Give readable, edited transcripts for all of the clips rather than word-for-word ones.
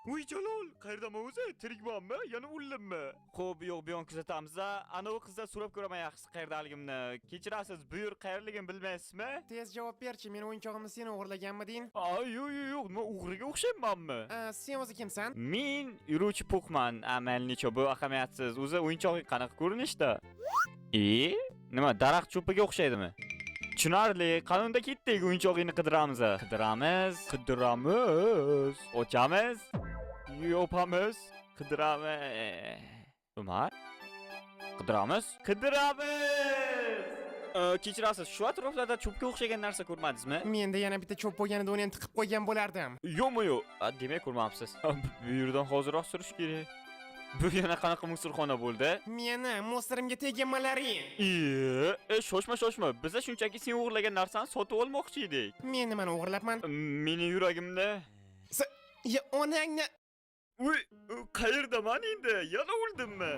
Uy Jalol, qayerdaman o'zi? Tirikmanmi? Yana o'ldimmi? Xo'p, yo'q, bu yon kuzatamiz-a. Ana u qizdan so'rab ko'raman yaxshisi qayerdaligimni. Kechirasiz, bu yer qayerligini bilmaysizmi? Tez javob berchi, men o'yinchog'imni sen o'g'irlaganmiding? Yo'q, nima o'g'riga o'xshaymanmi? Sen o'zi kimsan? Men yuruvchi Pokman, amalnicho bu ahamiyatsiz. O'zi o'yinchog'i qanaqa ko'rinishda? Nima, daraxt cho'piga o'xshaydimi? Tushunarli, qanunda ketdik o'yinchog'ini qidiramiz. Qidiramiz. Ochamiz. Yopamiz. Qidiramiz. Umar? Qidiramiz. Kechirasiz, shu atroflarda cho'pga o'xshagan narsa ko'rmadingizmi? Menda yana bitta cho'p bo'lganida uni ham tiqib qo'ygan bo'lardim. Yo'q. Demak ko'rmabsiz. Bu yerdan hozirroq surish kerak. Bu yana qanaqa musulxona bo'ldi? Meni mo'sirimga teginmalaring. Shoshma. Biz shunchaki sen o'g'irlagan narsani sotib olmoqchi edik. Men nimani o'g'irlabman? Meni yuragimda. Ya onangni. Uy, qayerdaman endi? Yana o'ldimmi?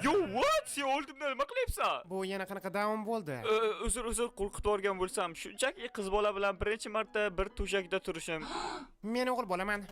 Yo, what? Sen o'ldimda nima qilyapsan? Bu yana qanaqa davom bo'ldi? Uzr, qo'rqitib yuborgan bo'lsam, shunchaki qiz bola bilan birinchi marta bir to'shakda turishim. Men o'g'il bo'laman.